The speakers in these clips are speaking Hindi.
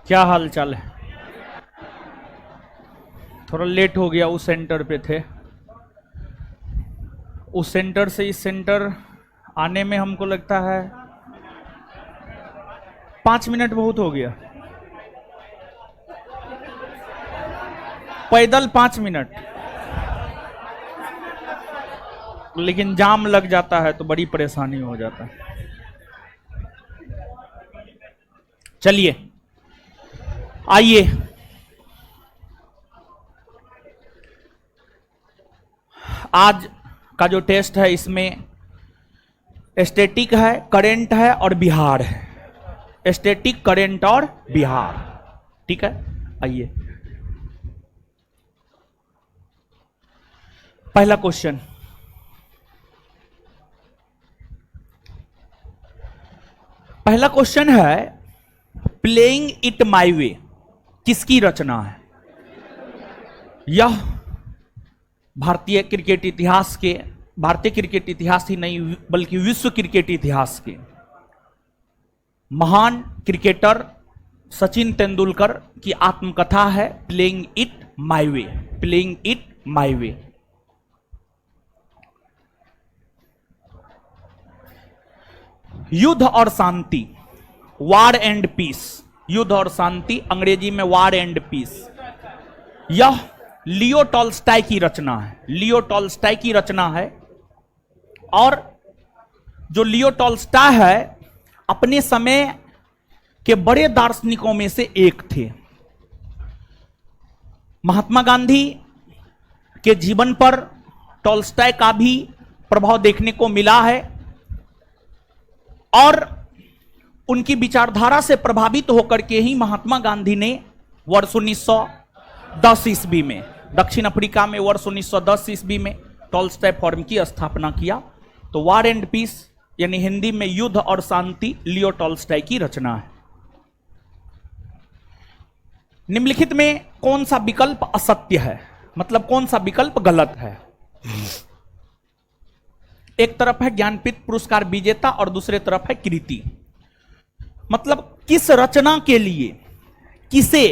क्या हाल चाल है? थोड़ा लेट हो गया, उस सेंटर पे थे। उस सेंटर से इस सेंटर आने में हमको लगता है 5 मिनट बहुत हो गया। पैदल 5 मिनट, लेकिन जाम लग जाता है तो बड़ी परेशानी हो जाता है। चलिए आइए, आज का जो टेस्ट है इसमें स्टैटिक है, करंट है और बिहार है। स्टैटिक, करंट और बिहार, ठीक है। आइए, पहला क्वेश्चन। पहला क्वेश्चन है, प्लेइंग इट माई वे किसकी रचना है? यह भारतीय क्रिकेट इतिहास के, भारतीय क्रिकेट इतिहास ही नहीं बल्कि विश्व क्रिकेट इतिहास के महान क्रिकेटर सचिन तेंदुलकर की आत्मकथा है playing it my way. Playing it my way. युद्ध और शांति, वार एंड पीस। युद्ध और शांति, अंग्रेजी में वार एंड पीस। यह लियो टॉल्स्टॉय की रचना है। लियो टॉल्स्टॉय की रचना है। और जो लियो टॉल्स्टॉय है अपने समय के बड़े दार्शनिकों में से एक थे। महात्मा गांधी के जीवन पर टॉल्स्टॉय का भी प्रभाव देखने को मिला है और उनकी विचारधारा से प्रभावित होकर के ही महात्मा गांधी ने वर्ष 1910 ईस्वी में दक्षिण अफ्रीका में वर्ष 1910 ईस्वी में टॉल्स्टॉय फॉर्म की स्थापना किया। तो वार एंड पीस यानी हिंदी में युद्ध और शांति लियो टॉल्स्टॉय की रचना है। निम्नलिखित में कौन सा विकल्प असत्य है, मतलब कौन सा विकल्प गलत है? एक तरफ है ज्ञानपीठ पुरस्कार विजेता और दूसरे तरफ है कृति। मतलब किस रचना के लिए किसे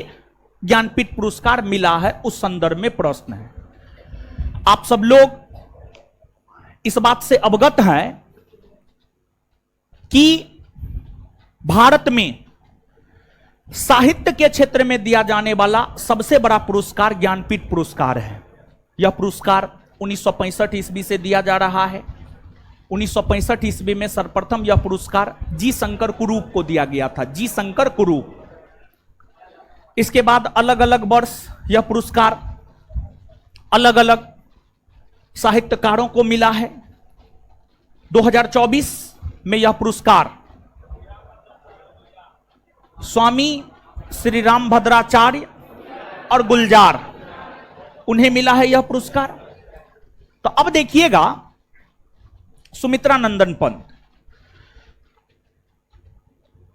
ज्ञानपीठ पुरस्कार मिला है, उस संदर्भ में प्रश्न है। आप सब लोग इस बात से अवगत हैं कि भारत में साहित्य के क्षेत्र में दिया जाने वाला सबसे बड़ा पुरस्कार ज्ञानपीठ पुरस्कार है। यह पुरस्कार 1965 ईस्वी से दिया जा रहा है। 1965 ईस्वी में सर्वप्रथम यह पुरस्कार जी शंकर कुरूप को दिया गया था। जी शंकर कुरूप। इसके बाद अलग अलग वर्ष यह पुरस्कार अलग अलग साहित्यकारों को मिला है। 2024 में यह पुरस्कार स्वामी श्री रामभद्राचार्य और गुलजार, उन्हें मिला है यह पुरस्कार। तो अब देखिएगा, सुमित्रा नंदन पंत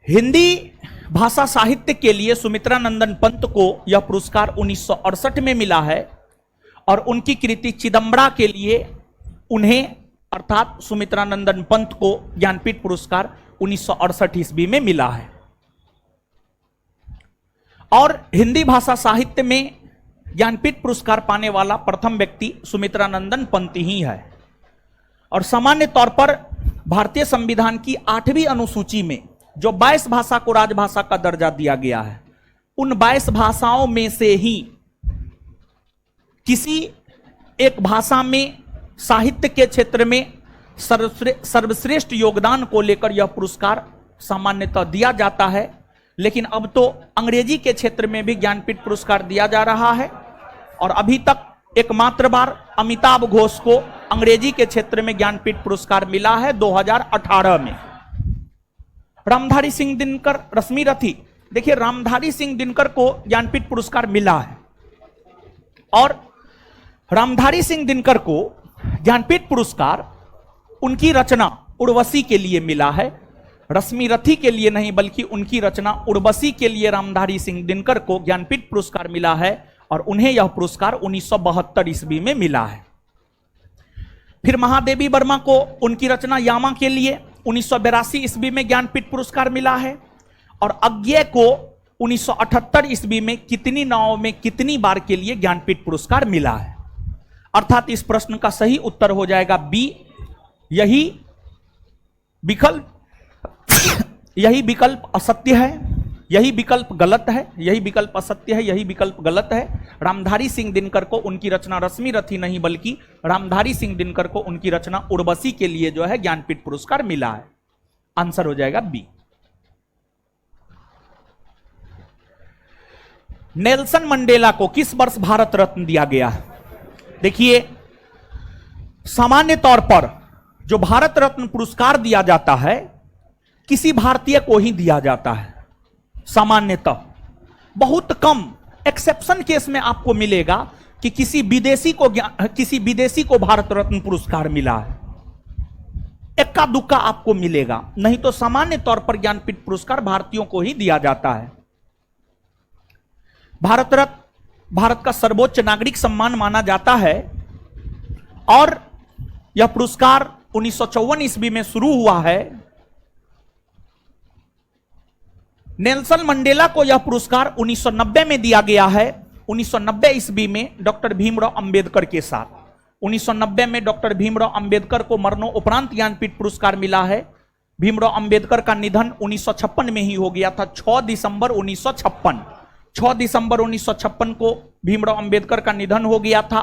हिंदी भाषा साहित्य के लिए सुमित्रा नंदन पंत को यह पुरस्कार 1968 में मिला है और उनकी कृति चिदंबरा के लिए उन्हें अर्थात सुमित्रा नंदन पंत को ज्ञानपीठ पुरस्कार 1968 ईस्वी में मिला है। और हिंदी भाषा साहित्य में ज्ञानपीठ पुरस्कार पाने वाला प्रथम व्यक्ति सुमित्रा नंदन पंत ही है। और सामान्य तौर पर भारतीय संविधान की 8वीं अनुसूची में जो 22 भाषा को राजभाषा का दर्जा दिया गया है, उन 22 भाषाओं में से ही किसी एक भाषा में साहित्य के क्षेत्र में सर्वश्रेष्ठ योगदान को लेकर यह पुरस्कार सामान्यतः दिया जाता है। लेकिन अब तो अंग्रेजी के क्षेत्र में भी ज्ञानपीठ पुरस्कार दिया जा रहा है और अभी तक एकमात्र बार अमिताभ घोष को अंग्रेजी के क्षेत्र में ज्ञानपीठ पुरस्कार मिला है 2018 में। रामधारी सिंह दिनकर, रश्मि रथी, देखिए रामधारी सिंह दिनकर को ज्ञानपीठ पुरस्कार मिला है और रामधारी सिंह दिनकर को ज्ञानपीठ पुरस्कार उनकी रचना उर्वशी के लिए मिला है। रश्मि रथी के लिए नहीं बल्कि उनकी रचना उर्वशी के लिए रामधारी सिंह दिनकर को ज्ञानपीठ पुरस्कार मिला है और उन्हें यह पुरस्कार 1972 ईस्वी में मिला है। फिर महादेवी वर्मा को उनकी रचना यामा के लिए 1982 ईस्वी में ज्ञानपीठ पुरस्कार मिला है और अज्ञेय को 1978 ईस्वी में कितनी नावों में कितनी बार के लिए ज्ञानपीठ पुरस्कार मिला है? अर्थात इस प्रश्न का सही उत्तर हो जाएगा बी। यही विकल्प असत्य है, यही विकल्प गलत है, यही विकल्प असत्य है, यही विकल्प गलत है। रामधारी सिंह दिनकर को उनकी रचना रश्मि रथी नहीं बल्कि रामधारी सिंह दिनकर को उनकी रचना उर्वशी के लिए जो है ज्ञानपीठ पुरस्कार मिला है। आंसर हो जाएगा बी। नेल्सन मंडेला को किस वर्ष भारत रत्न दिया गया है? देखिए, सामान्य तौर पर जो भारत रत्न पुरस्कार दिया जाता है किसी भारतीय को ही दिया जाता है सामान्यतः। बहुत कम एक्सेप्शन केस में आपको मिलेगा कि किसी विदेशी को भारत रत्न पुरस्कार मिला है, इक्का दुक्का आपको मिलेगा, नहीं तो सामान्य तौर पर ज्ञानपीठ पुरस्कार भारतीयों को ही दिया जाता है। भारत रत्न भारत का सर्वोच्च नागरिक सम्मान माना जाता है और यह पुरस्कार 1954 ईस्वी में शुरू हुआ है। नेल्सन मंडेला को यह पुरस्कार 1990 में दिया गया है। 1990 ईस्वी में डॉक्टर भीमराव अंबेडकर के साथ 1990 में डॉक्टर भीमराव अंबेडकर को मरणोपरांत ज्ञानपीठ पुरस्कार मिला है। भीमराव अंबेडकर का निधन 1956 में ही हो गया था। 6 दिसंबर 1956 को भीमराव अंबेडकर का निधन हो गया था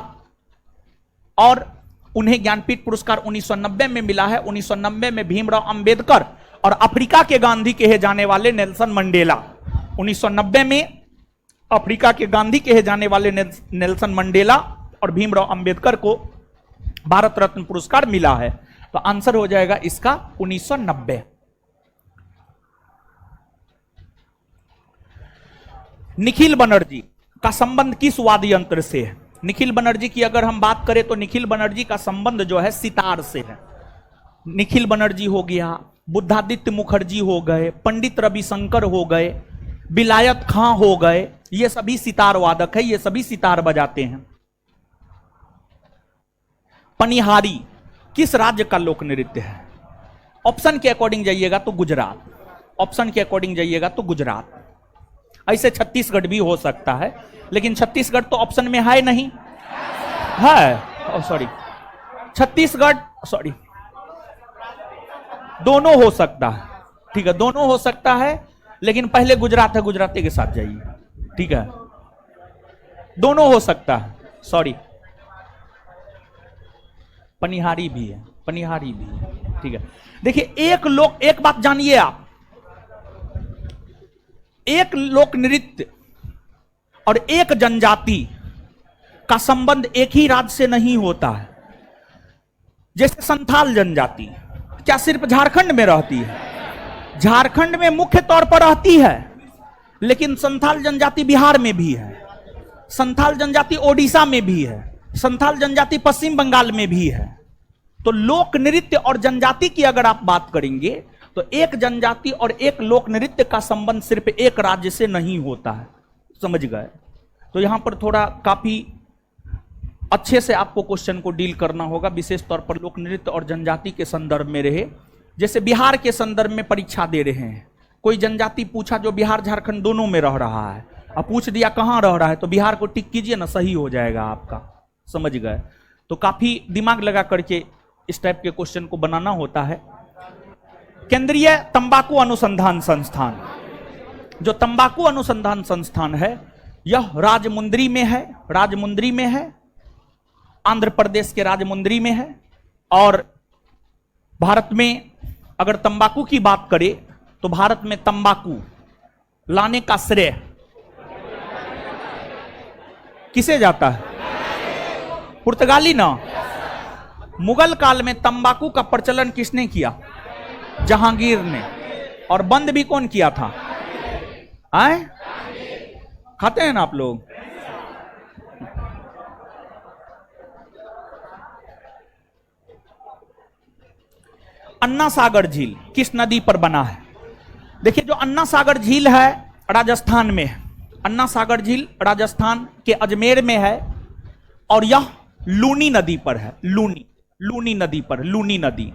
और उन्हें ज्ञानपीठ पुरस्कार 1990 में मिला है। 1990 में भीमराव अंबेडकर और अफ्रीका के गांधी कहे जाने वाले नेल्सन मंडेला, 1990 में अफ्रीका के गांधी कहे जाने वाले नेल्सन मंडेला और भीमराव अंबेडकर को भारत रत्न पुरस्कार मिला है। तो आंसर हो जाएगा इसका 1990। निखिल बनर्जी का संबंध किस वाद्य यंत्र से है? निखिल बनर्जी की अगर हम बात करें तो निखिल बनर्जी का संबंध जो है सितार से है। निखिल बनर्जी हो गया, बुद्धादित्य मुखर्जी हो गए, पंडित रविशंकर हो गए, विलायत खां हो गए, ये सभी सितार वादक है, ये सभी सितार बजाते हैं। पनिहारी किस राज्य का लोक नृत्य है? ऑप्शन के अकॉर्डिंग जाइएगा तो गुजरात, ऑप्शन के अकॉर्डिंग जाइएगा तो गुजरात। ऐसे छत्तीसगढ़ भी हो सकता है, लेकिन छत्तीसगढ़ तो ऑप्शन में है नहीं, है सॉरी छत्तीसगढ़, सॉरी दोनों हो सकता है, ठीक है, दोनों हो सकता है, लेकिन पहले गुजरात है, गुजराती के साथ जाइए, ठीक है, दोनों हो सकता है, सॉरी पनिहारी भी है, पनिहारी भी है, ठीक है। देखिए, एक बात जानिए आप, एक लोक नृत्य और एक जनजाति का संबंध एक ही राज्य से नहीं होता है। जैसे संथाल जनजाति क्या सिर्फ झारखंड में रहती है? झारखंड में मुख्य तौर पर रहती है, लेकिन संथाल जनजाति बिहार में भी है, संथाल जनजाति ओडिशा में भी है, संथाल जनजाति पश्चिम बंगाल में भी है। तो लोक नृत्य और जनजाति की अगर आप बात करेंगे तो एक जनजाति और एक लोक नृत्य का संबंध सिर्फ एक राज्य से नहीं होता है, समझ गए? तो यहां पर थोड़ा काफी अच्छे से आपको क्वेश्चन को डील करना होगा, विशेष तौर पर लोक नृत्य और जनजाति के संदर्भ में रहे। जैसे बिहार के संदर्भ में परीक्षा दे रहे हैं, कोई जनजाति पूछा जो बिहार झारखंड दोनों में रह रहा है, अब पूछ दिया कहां रह रहा है, तो बिहार को टिक कीजिए ना, सही हो जाएगा आपका, समझ गए? तो काफी दिमाग लगा करके इस टाइप के क्वेश्चन को बनाना होता है। केंद्रीय तंबाकू अनुसंधान संस्थान, जो तंबाकू अनुसंधान संस्थान है, यह राजमुंदरी में है, राजमुंदरी में है, आंध्र प्रदेश के राजमुंदरी में है। और भारत में अगर तंबाकू की बात करें तो भारत में तंबाकू लाने का श्रेय किसे जाता है? पुर्तगाली ना। मुगल काल में तंबाकू का प्रचलन किसने किया? जहांगीर ने। और बंद भी कौन किया था? आए खाते हैं ना आप लोग? अन्ना सागर झील किस नदी पर बना है? देखिए, जो अन्ना सागर झील है राजस्थान में है। अन्ना सागर झील राजस्थान के अजमेर में है और यह लूनी नदी पर है। लूनी नदी पर, लूनी नदी।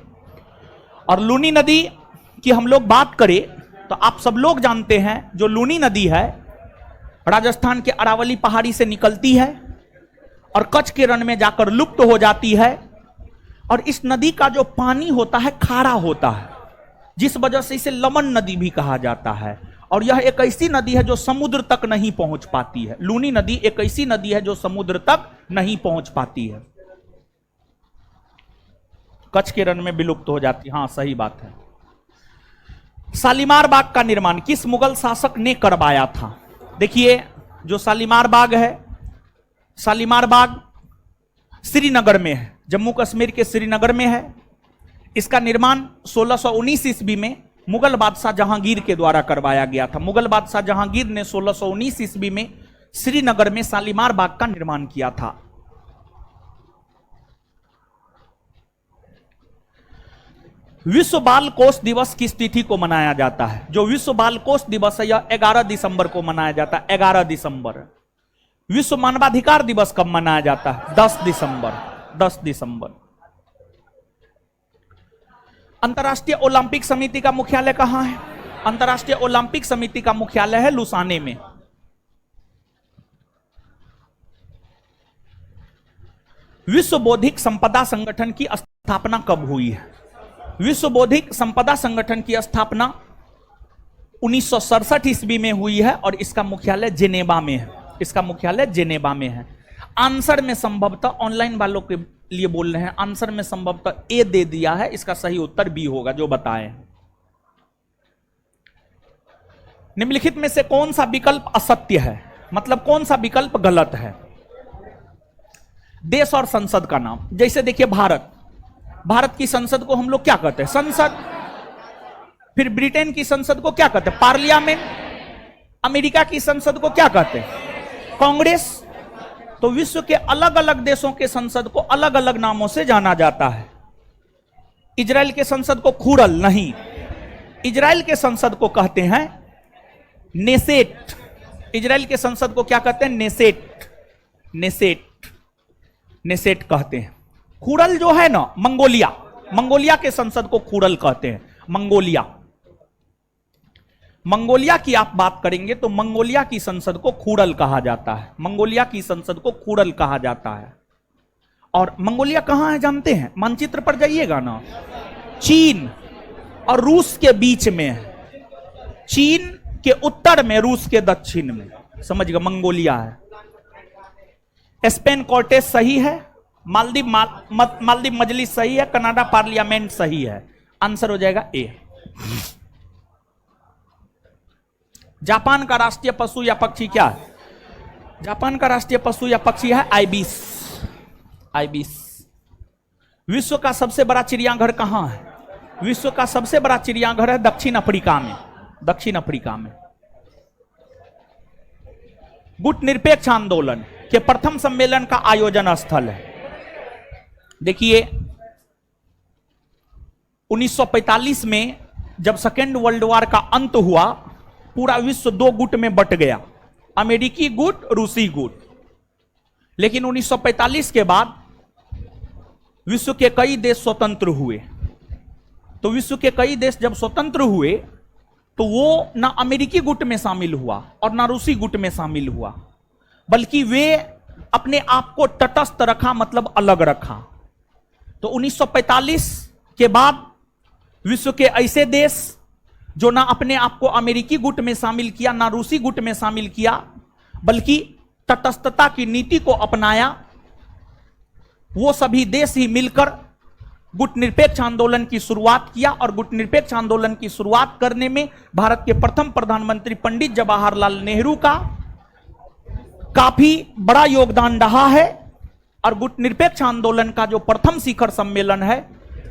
और लूनी नदी की हम लोग बात करें तो आप सब लोग जानते हैं जो लूनी नदी है राजस्थान के अरावली पहाड़ी से निकलती है और कच्छ के रण में जाकर लुप्त हो जाती है। और इस नदी का जो पानी होता है खारा होता है, जिस वजह से इसे लमन नदी भी कहा जाता है। और यह एक ऐसी नदी है जो समुद्र तक नहीं पहुंच पाती है। लूनी नदी एक ऐसी नदी है जो समुद्र तक नहीं पहुंच पाती है, कच्छ के रण में विलुप्त हो जाती है। हाँ, सही बात है। शालीमार बाग का निर्माण किस मुगल शासक ने करवाया था? देखिए, जो शालीमार बाग है, शालीमार बाग श्रीनगर में है, जम्मू कश्मीर के श्रीनगर में है। इसका निर्माण 1619 ईस्वी में मुगल बादशाह जहांगीर के द्वारा करवाया गया था। मुगल बादशाह जहांगीर ने 1619 ईस्वी में श्रीनगर में शालीमार बाग का निर्माण किया था। विश्व बाल कोष दिवस किस तिथि को मनाया जाता है? जो विश्व बाल कोष दिवस है यह 11 दिसंबर को मनाया जाता है। 11 दिसंबर। विश्व मानवाधिकार दिवस कब मनाया जाता है? 10 दिसंबर। 10 दिसंबर। अंतर्राष्ट्रीय ओलंपिक समिति का मुख्यालय कहां है? अंतर्राष्ट्रीय ओलंपिक समिति का मुख्यालय है लुसाने में। विश्व बौद्धिक संपदा संगठन की स्थापना कब हुई है? विश्व बौद्धिक संपदा संगठन की स्थापना 1967 ईस्वी में हुई है और इसका मुख्यालय जेनेवा में है। इसका मुख्यालय जेनेवा में है। आंसर में संभवतः, ऑनलाइन वालों के लिए बोल रहे हैं, आंसर में संभवतः ए दे दिया है, इसका सही उत्तर बी होगा जो बताए। निम्नलिखित में से कौन सा विकल्प असत्य है? मतलब कौन सा विकल्प गलत है? देश और संसद का नाम, जैसे देखिए भारत, भारत की संसद को हम लोग क्या कहते हैं? संसद। फिर ब्रिटेन की संसद को क्या कहते हैं? पार्लियामेंट। अमेरिका की संसद को क्या कहते हैं? कांग्रेस। तो विश्व के अलग अलग देशों के संसद को अलग अलग नामों से जाना जाता है। इजराइल के संसद को खुरल नहीं, इजराइल के संसद को कहते हैं नेसेट। इजराइल के संसद को क्या कहते हैं? नेसेट। नेसेट, नेसेट कहते हैं। खुरल जो है ना, मंगोलिया, मंगोलिया के संसद को खुरल कहते हैं। मंगोलिया, मंगोलिया की आप बात करेंगे तो मंगोलिया की संसद को खुरल कहा जाता है। मंगोलिया की संसद को खुरल कहा जाता है। और मंगोलिया कहां है जानते हैं? मानचित्र पर जाइएगा ना, चीन और रूस के बीच में है। चीन के उत्तर में, रूस के दक्षिण में, समझ गए, मंगोलिया है। स्पेन कॉर्टेस सही है, मालदीव मालदीव मजलिस सही है, कनाडा पार्लियामेंट सही है। आंसर हो जाएगा ए। जापान का राष्ट्रीय पशु या पक्षी क्या है? जापान का राष्ट्रीय पशु या पक्षी है आइबिस। आइबिस। विश्व का सबसे बड़ा चिड़ियाघर कहां है? विश्व का सबसे बड़ा चिड़ियाघर है दक्षिण अफ्रीका में। दक्षिण अफ्रीका में। गुट निरपेक्ष आंदोलन के प्रथम सम्मेलन का आयोजन स्थल है। देखिए 1945 में जब सेकेंड वर्ल्ड वॉर का अंत हुआ, पूरा विश्व दो गुट में बट गया, अमेरिकी गुट, रूसी गुट। लेकिन 1945 के बाद विश्व के कई देश स्वतंत्र हुए। तो विश्व के कई देश जब स्वतंत्र हुए तो वो ना अमेरिकी गुट में शामिल हुआ और ना रूसी गुट में शामिल हुआ, बल्कि वे अपने आप को तटस्थ रखा, मतलब अलग रखा। तो 1945 के बाद विश्व के ऐसे देश जो ना अपने आप को अमेरिकी गुट में शामिल किया, ना रूसी गुट में शामिल किया, बल्कि तटस्थता की नीति को अपनाया, वो सभी देश ही मिलकर गुट निरपेक्ष आंदोलन की शुरुआत किया। और गुट निरपेक्ष आंदोलन की शुरुआत करने में भारत के प्रथम प्रधानमंत्री पंडित जवाहरलाल नेहरू का काफी बड़ा योगदान रहा है। और गुट निरपेक्ष आंदोलन का जो प्रथम शिखर सम्मेलन है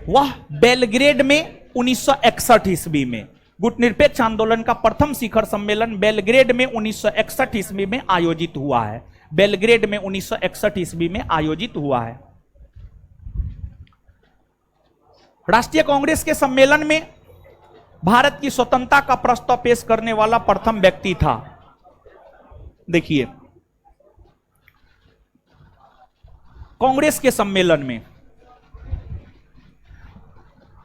वह बेलग्रेड में 1961 ईस्वी में, गुट निरपेक्ष आंदोलन का प्रथम शिखर सम्मेलन बेलग्रेड में 1961 ईस्वी में आयोजित हुआ है। बेलग्रेड में 1961 ईस्वी में आयोजित हुआ है। राष्ट्रीय कांग्रेस के सम्मेलन में भारत की स्वतंत्रता का प्रस्ताव पेश करने वाला प्रथम व्यक्ति था। देखिए कांग्रेस के सम्मेलन में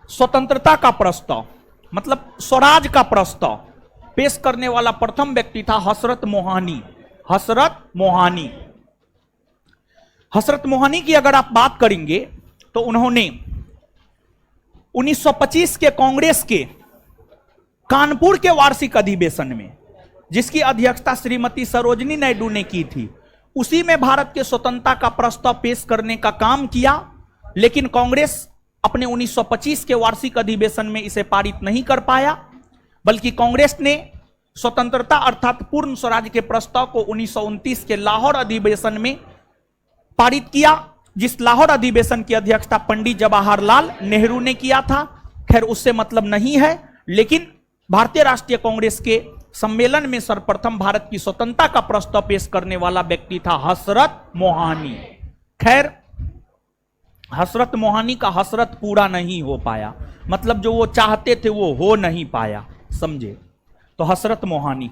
स्वतंत्रता का प्रस्ताव मतलब स्वराज का प्रस्ताव पेश करने वाला प्रथम व्यक्ति था हसरत मोहानी। हसरत मोहानी, हसरत मोहानी की अगर आप बात करेंगे तो उन्होंने 1925 के कांग्रेस के कानपुर के वार्षिक अधिवेशन में, जिसकी अध्यक्षता श्रीमती सरोजिनी नायडू ने की थी, उसी में भारत के स्वतंत्रता का प्रस्ताव पेश करने का काम किया। लेकिन कांग्रेस अपने 1925 के वार्षिक अधिवेशन में इसे पारित नहीं कर पाया, बल्कि कांग्रेस ने स्वतंत्रता अर्थात पूर्ण स्वराज के प्रस्ताव को 1929 के लाहौर अधिवेशन में पारित किया, जिस लाहौर अधिवेशन की अध्यक्षता पंडित जवाहरलाल नेहरू ने किया था। खैर उससे मतलब नहीं है, लेकिन भारतीय राष्ट्रीय कांग्रेस के सम्मेलन में सर्वप्रथम भारत की स्वतंत्रता का प्रस्ताव पेश करने वाला व्यक्ति था हसरत मोहानी। खैर हसरत मोहानी का हसरत पूरा नहीं हो पाया, मतलब जो वो चाहते थे वो हो नहीं पाया, समझे। तो हसरत मोहानी,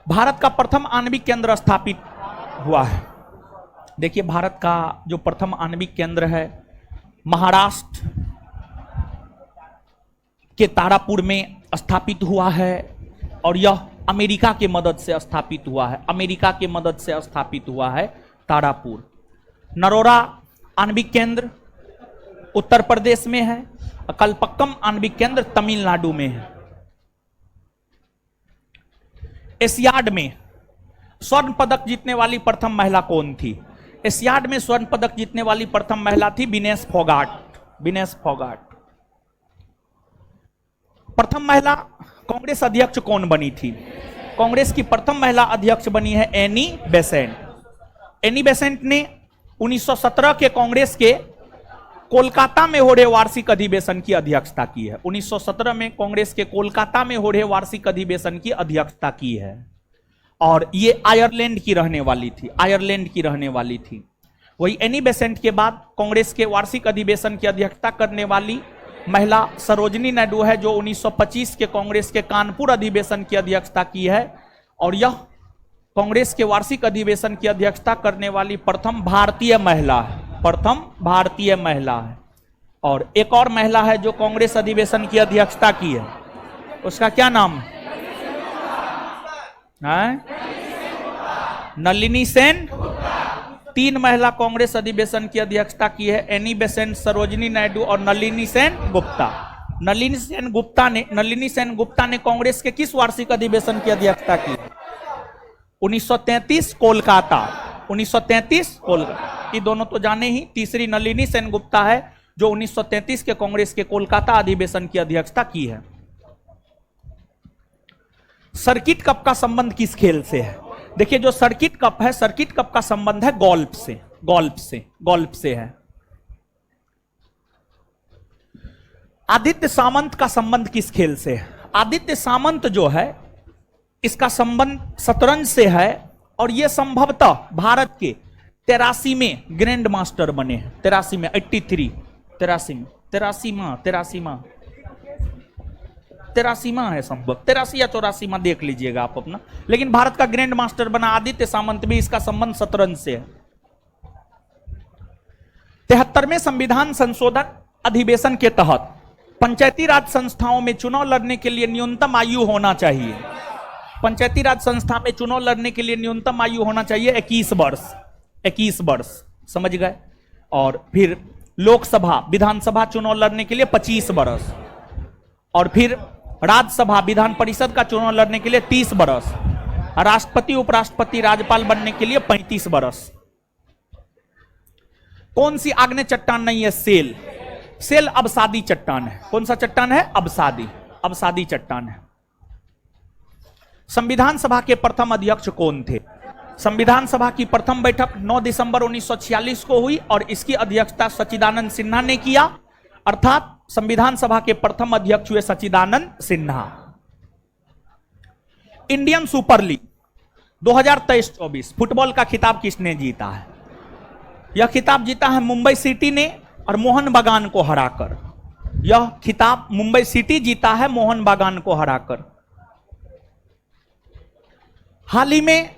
भारत का प्रथम आणविक केंद्र स्थापित हुआ है। देखिए भारत का जो प्रथम आणविक केंद्र है महाराष्ट्र के तारापुर में स्थापित हुआ है, और यह अमेरिका के मदद से स्थापित हुआ है। अमेरिका के मदद से स्थापित हुआ है तारापुर। नरोरा आणविक केंद्र उत्तर प्रदेश में है, कलपक्कम आणविक केंद्र तमिलनाडु में है। एशियाड में स्वर्ण पदक जीतने वाली प्रथम महिला कौन थी? एशियाड में स्वर्ण पदक जीतने वाली प्रथम महिला थी विनेश फोगाट। विनेश फोगाट। प्रथम महिला कांग्रेस अध्यक्ष कौन बनी थी? कांग्रेस की प्रथम महिला अध्यक्ष बनी है एनी बेसेंट। एनी बेसेंट ने 1917 के कांग्रेस के कोलकाता में हो रहे वार्षिक अधिवेशन की अध्यक्षता की है। 1917 में कांग्रेस के कोलकाता में हो रहे वार्षिक अधिवेशन की अध्यक्षता की है, और ये आयरलैंड की रहने वाली थी। आयरलैंड की रहने वाली थी। वही एनी बेसेंट के बाद कांग्रेस के वार्षिक अधिवेशन की अध्यक्षता करने वाली महिला सरोजिनी नायडू है, जो 1925 के कांग्रेस के कानपुर अधिवेशन की अध्यक्षता की है, और यह कांग्रेस के वार्षिक अधिवेशन की अध्यक्षता करने वाली प्रथम भारतीय महिला है। प्रथम भारतीय महिला है। और एक और महिला है जो कांग्रेस अधिवेशन की अध्यक्षता की है, उसका क्या नाम है? नलिनी सेन। तीन महिला कांग्रेस अधिवेशन की अध्यक्षता की है, एनी बेसेंट, सरोजिनी नायडू और नलिनी सेन गुप्ता। नलिनी सेन गुप्ता ने कांग्रेस के किस वार्षिक अधिवेशन की अध्यक्षता की? 1933 कोलकाता। 1933 कोलकाता। ये दोनों तो जाने ही। तीसरी नलिनी सेन गुप्ता है जो 1933 के कांग्रेस के कोलकाता अधिवेशन की अध्यक्षता की है। सर्किट कप का संबंध किस खेल से है? देखिए जो सर्किट कप है, सर्किट कप का संबंध है गोल्फ से। गोल्फ से है। आदित्य सामंत का संबंध किस खेल से है? आदित्य सामंत जो है इसका संबंध शतरंज से है, और यह संभवतः भारत के 83 में ग्रैंड मास्टर बने हैं। 83 में 83 83 है संभव, 83 या 84 देख लीजिएगा आप अपना। लेकिन भारत का ग्रैंड मास्टर बना आदित्य सामंत भी, इसका संबंध शतरंज से है। 73वें संविधान संशोधन अधिवेशन के तहत पंचायती राज संस्थाओं में चुनाव लड़ने के लिए न्यूनतम आयु होना चाहिए। पंचायती राज संस्था में चुनाव लड़ने के लिए न्यूनतम आयु होना चाहिए 21 वर्ष। 21 वर्ष, समझ गए। और फिर लोकसभा विधानसभा चुनाव लड़ने के लिए 25 वर्ष, और फिर राज्यसभा विधान परिषद का चुनाव लड़ने के लिए 30 वर्ष, राष्ट्रपति उपराष्ट्रपति राज्यपाल बनने के लिए 35 वर्ष। कौन सी आग्नेय चट्टान नहीं है? सेल अवसादी चट्टान है। कौन सा चट्टान है? अवसादी चट्टान है। संविधान सभा के प्रथम अध्यक्ष कौन थे? संविधान सभा की प्रथम बैठक 9 दिसंबर 1946 को हुई, और इसकी अध्यक्षता सच्चिदानंद सिन्हा ने किया। अर्थात संविधान सभा के प्रथम अध्यक्ष हुए Sachchidananda Sinha. Indian super league 2023-24 football का खिताब किसने जीता है? यह खिताब जीता है मुंबई सिटी ने, और मोहन बागान को हराकर। यह खिताब मुंबई सिटी जीता है मोहन बागान को हराकर। हाल ही में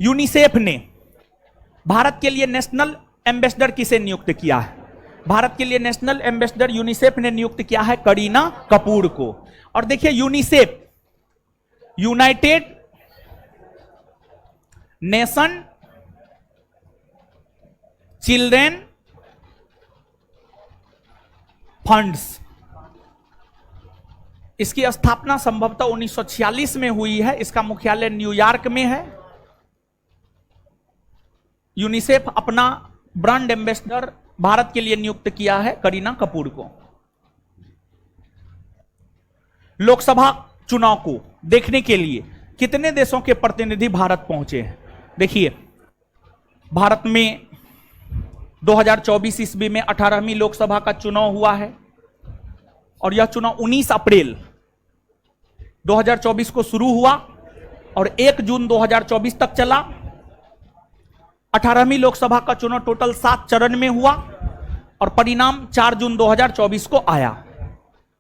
यूनिसेफ ने भारत के लिए नेशनल एम्बेसडर किसे नियुक्त किया है? भारत के लिए नेशनल एम्बेसडर यूनिसेफ ने नियुक्त किया है करीना कपूर को। और देखिए UNICEF, United nation children funds, इसकी स्थापना संभवतः 1946 में हुई है। इसका मुख्यालय न्यूयॉर्क में है। यूनिसेफ अपना ब्रांड एम्बेसडर भारत के लिए नियुक्त किया है करीना कपूर को। लोकसभा चुनाव को देखने के लिए कितने देशों के प्रतिनिधि भारत पहुंचे हैं? देखिए, भारत में 2024 ईस्वी में 18वीं लोकसभा का चुनाव हुआ है और यह चुनाव 19 अप्रैल 2024 को शुरू हुआ और 1 जून 2024 तक चला। 18वीं लोकसभा का चुनाव टोटल 7 चरण में हुआ और परिणाम 4 जून 2024 को आया।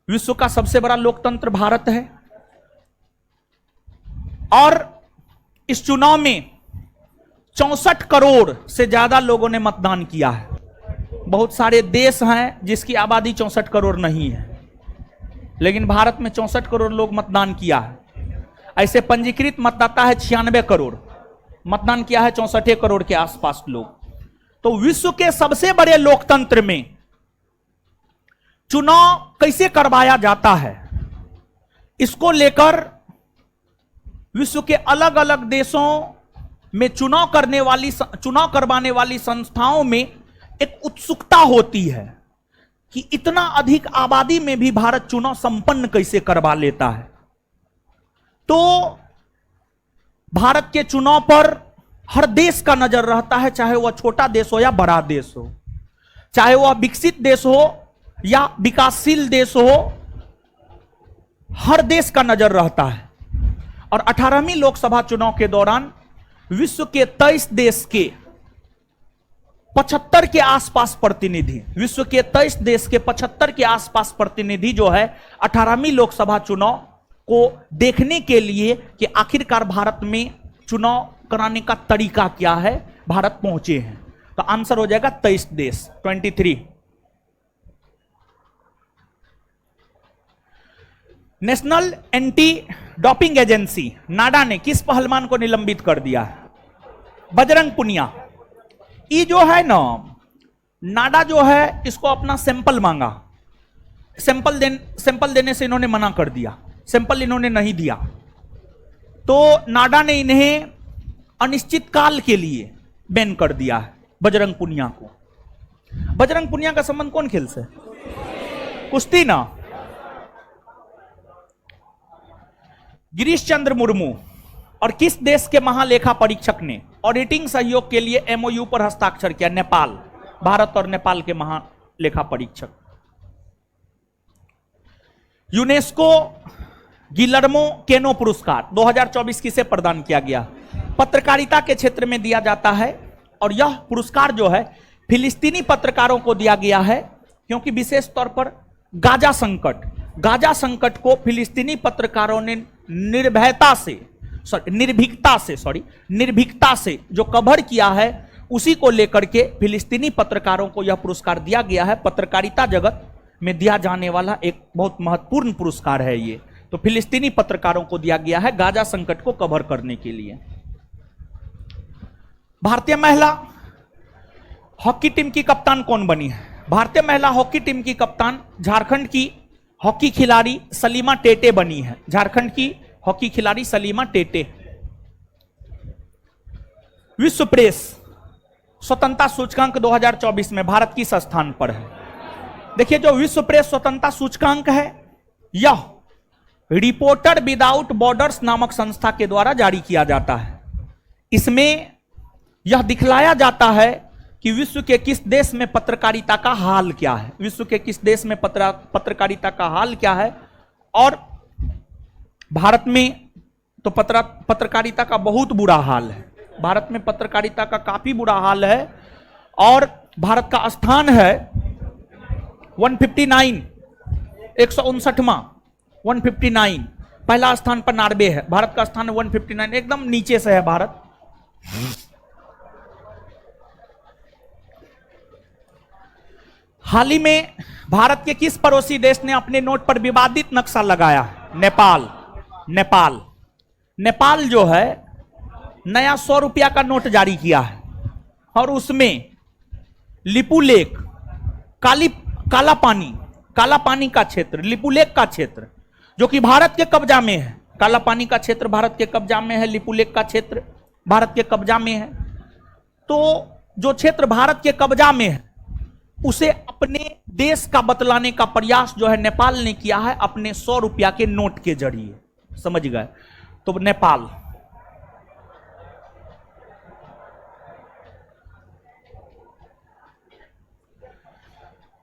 विश्व का सबसे बड़ा लोकतंत्र भारत है और इस चुनाव में 64 करोड़ से ज्यादा लोगों ने मतदान किया है। बहुत सारे देश हैं जिसकी आबादी 64 करोड़ नहीं है, लेकिन भारत में 64 करोड़ लोग मतदान किया है। ऐसे पंजीकृत मतदाता है 96 करोड़, मतदान किया है 64 करोड़ के आसपास लोग। तो विश्व के सबसे बड़े लोकतंत्र में चुनाव कैसे करवाया जाता है, इसको लेकर विश्व के अलग अलग देशों में चुनाव करवाने वाली संस्थाओं में एक उत्सुकता होती है कि इतना अधिक आबादी में भी भारत चुनाव संपन्न कैसे करवा लेता है। तो भारत के चुनाव पर हर देश का नजर रहता है, चाहे वह छोटा देश हो या बड़ा देश हो, चाहे वह विकसित देश हो या विकासशील देश हो, हर देश का नजर रहता है। और 18वीं लोकसभा चुनाव के दौरान विश्व के 23 देश के 75 के आसपास प्रतिनिधि, विश्व के 23 देश के 75 के आसपास प्रतिनिधि जो है 18वीं लोकसभा चुनाव को देखने के लिए कि आखिरकार भारत में चुनाव कराने का तरीका क्या है, भारत पहुंचे हैं। तो आंसर हो जाएगा 23 देश, 23। नेशनल एंटी डोपिंग एजेंसी नाडा ने किस पहलवान को निलंबित कर दिया है? बजरंग पुनिया। ये जो है ना, नाडा जो है इसको अपना सैंपल मांगा, सैंपल देने से इन्होंने मना कर दिया, सैंपल इन्होंने नहीं दिया। तो नाडा ने इन्हें अनिश्चित काल के लिए बैन कर दिया है, बजरंग पुनिया को। बजरंग पुनिया का संबंध कौन खेल से? कुश्ती ना। गिरीश चंद्र मुर्मू और किस देश के महालेखा परीक्षक ने ऑडिटिंग सहयोग के लिए एमओयू पर हस्ताक्षर किया? नेपाल। भारत और नेपाल के महालेखा परीक्षक। यूनेस्को गिलर्मो केनो पुरस्कार 2024 किसे प्रदान किया गया? पत्रकारिता के क्षेत्र में दिया जाता है और यह पुरस्कार जो है फिलिस्तीनी पत्रकारों को दिया गया है, क्योंकि विशेष तौर पर गाजा संकट को फिलिस्तीनी पत्रकारों ने निर्भीकता से जो कवर किया है, उसी को लेकर के फिलिस्तीनी पत्रकारों को यह पुरस्कार दिया गया है। पत्रकारिता जगत में दिया जाने वाला एक बहुत महत्वपूर्ण पुरस्कार है ये। तो फिलिस्तीनी पत्रकारों को दिया गया है गाजा संकट को कवर करने के लिए। भारतीय महिला हॉकी टीम की कप्तान कौन बनी है? भारतीय महिला हॉकी टीम की कप्तान झारखंड की हॉकी खिलाड़ी सलीमा टेटे बनी है। झारखंड की हॉकी खिलाड़ी सलीमा टेटे। विश्व प्रेस स्वतंत्रता सूचकांक 2024 में भारत किस स्थान पर है? देखिए, जो विश्व प्रेस स्वतंत्रता सूचकांक है, यह रिपोर्टर विदाउट बॉर्डर्स नामक संस्था के द्वारा जारी किया जाता है। इसमें यह दिखलाया जाता है कि विश्व के किस देश में पत्रकारिता का हाल क्या है, विश्व के किस देश में पत्रकारिता का हाल क्या है। और भारत में तो पत्रकारिता का बहुत बुरा हाल है, भारत में पत्रकारिता का काफी बुरा हाल है। और भारत का स्थान है 159, 159वां 159। पहला स्थान पर नॉर्वे है, भारत का स्थान 159, एकदम नीचे से है भारत। हाल ही में भारत के किस पड़ोसी देश ने अपने नोट पर विवादित नक्शा लगाया है? नेपाल। नेपाल नेपाल जो है नया 100 रुपया का नोट जारी किया है और उसमें लिपुलेख, काला पानी का क्षेत्र, लिपुलेख का क्षेत्र जो कि भारत के कब्जा में है, काला पानी का क्षेत्र भारत के कब्जा में है, लिपुलेख का क्षेत्र भारत के कब्जा में है। तो जो क्षेत्र भारत के कब्जा में है उसे अपने देश का बतलाने का प्रयास जो है नेपाल ने किया है अपने 100 रुपया के नोट के जरिए। समझ गए? तो नेपाल।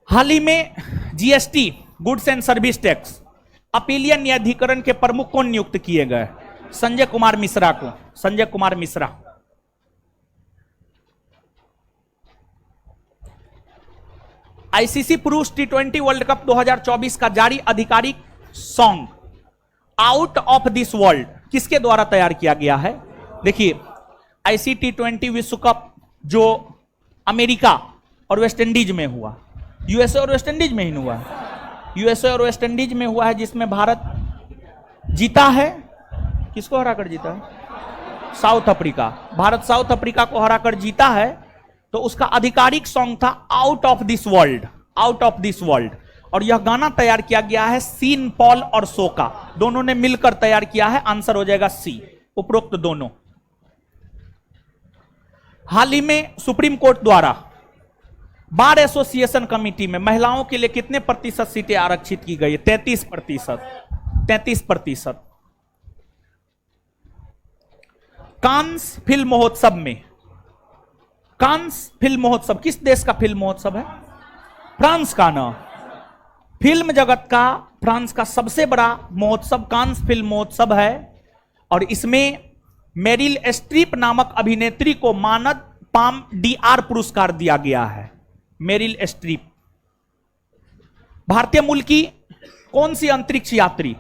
हाल ही में GST, goods and service tax, अपीलीय न्यायाधिकरण के प्रमुख कौन नियुक्त किए गए? संजय कुमार मिश्रा को। संजय कुमार मिश्रा। आईसीसी पुरुष टी20 वर्ल्ड कप 2024 का जारी आधिकारिक song out of this world किसके द्वारा तैयार किया गया है? देखिए, आईसीसी टी20 विश्व कप जो अमेरिका और वेस्ट इंडीज में हुआ, यूएसए और वेस्ट इंडीज में ही हुआ है, यूएसए और वेस्ट इंडीज में हुआ है, जिसमें भारत जीता है। किसको हराकर जीता है? South Africa. Bharat south Africa को हराकर जीता है। तो उसका आधिकारिक सॉन्ग था out of this world, out of this world. और यह गाना तैयार किया गया है सीन पॉल और सोका, दोनों ने मिलकर तैयार किया है। आंसर हो जाएगा सी, उपरोक्त दोनों। हाल ही में सुप्रीम कोर्ट द्वारा बार एसोसिएशन कमेटी में महिलाओं के लिए कितने प्रतिशत सीटें आरक्षित की गई? 33%। 33%। कांस फिल्म महोत्सव में, कांस फिल्म महोत्सव किस देश का फिल्म महोत्सव है? फ्रांस का ना। फिल्म जगत का फ्रांस का सबसे बड़ा महोत्सव कांस फिल्म महोत्सव है और इसमें मेरिल स्ट्रीप नामक अभिनेत्री को मानद पाम डीआर पुरस्कार दिया गया है। Meryl Streep. भारतीय मूल की कौन सी अंतरिक्ष यात्री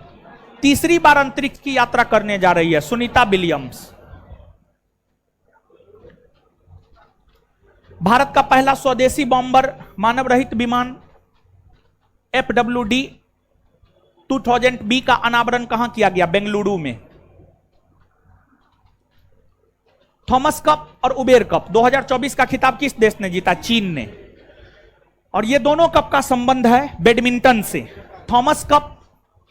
तीसरी बार अंतरिक्ष की यात्रा करने जा रही है? सुनीता विलियम्स। भारत का पहला स्वदेशी बॉम्बर मानव रहित विमान FWD 2000B का अनावरण कहां किया गया? बेंगलुरु में। थॉमस कप और उबेर कप 2024 का खिताब किस देश ने जीता? चीन ने। और ये दोनों कप का संबंध है बैडमिंटन से। थॉमस कप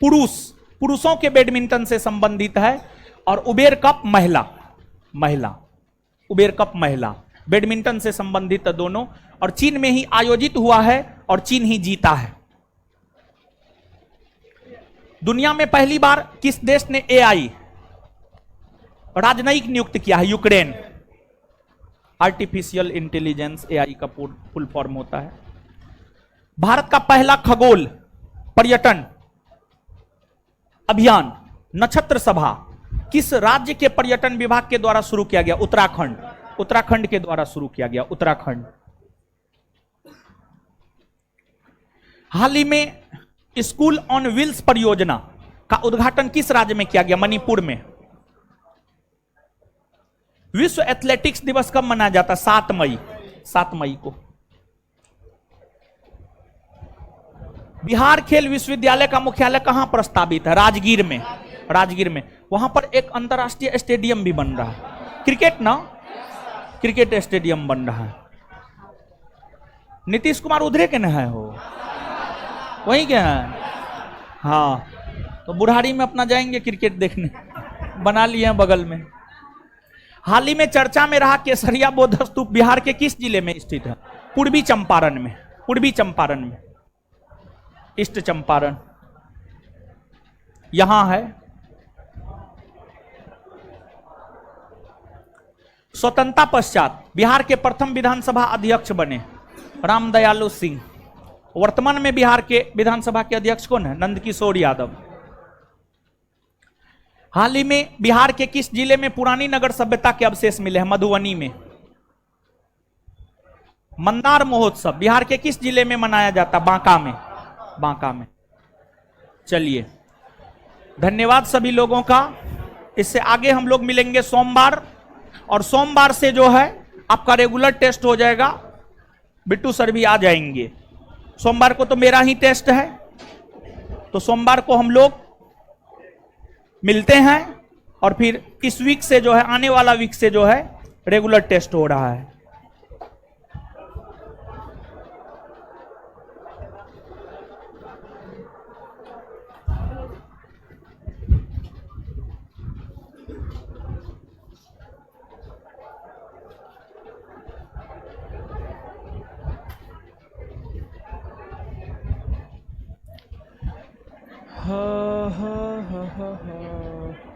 पुरुषों के बैडमिंटन से संबंधित है और उबेर कप महिला उबेर कप महिला बैडमिंटन से संबंधित है दोनों। और चीन में ही आयोजित हुआ है और चीन ही जीता है। दुनिया में पहली बार किस देश ने AI राजनयिक नियुक्त किया है? यूक्रेन। आर्टिफिशियल इंटेलिजेंस AI का फुल फॉर्म होता है। भारत का पहला खगोल पर्यटन अभियान नक्षत्र सभा किस राज्य के पर्यटन विभाग के द्वारा शुरू किया गया? उत्तराखंड। उत्तराखंड के द्वारा शुरू किया गया, उत्तराखंड। हाल ही में स्कूल ऑन व्हील्स परियोजना का उद्घाटन किस राज्य में किया गया? मणिपुर में। विश्व एथलेटिक्स दिवस कब मनाया जाता है? 7 मई। 7 मई को। बिहार खेल विश्वविद्यालय का मुख्यालय कहां प्रस्तावित है? राजगीर में। राजगीर में। वहां पर एक अंतरराष्ट्रीय स्टेडियम भी बन रहा है, क्रिकेट ना, क्रिकेट स्टेडियम बन रहा है। नीतीश कुमार उधरे के न है हो, वहीं के हैं। हाँ, तो बुढ़ारी में अपना जाएंगे क्रिकेट देखने, बना लिए हैं बगल में। हाल ही में चर्चा में रहा केसरिया बौद्ध स्तूप बिहार के किस जिले में स्थित है? पूर्वी चंपारण में। पूर्वी चंपारण में। ईस्ट चंपारण यहां है। स्वतंत्रता पश्चात बिहार के प्रथम विधानसभा अध्यक्ष बने रामदयालु सिंह। वर्तमान में बिहार के विधानसभा के अध्यक्ष कौन है? नंदकिशोर यादव। हाल ही में बिहार के किस जिले में पुरानी नगर सभ्यता के अवशेष मिले हैं? मधुबनी में। मंदार महोत्सव बिहार के किस जिले में मनाया जाता? बांका में। बांका में। चलिए, धन्यवाद सभी लोगों का। इससे आगे हम लोग मिलेंगे सोमवार, और सोमवार से जो है आपका रेगुलर टेस्ट हो जाएगा। बिट्टू सर भी आ जाएंगे। सोमवार को तो मेरा ही टेस्ट है, तो सोमवार को हम लोग मिलते हैं और फिर इस वीक से जो है, आने वाला वीक से जो है रेगुलर टेस्ट हो रहा है। हा हा हा हा हा।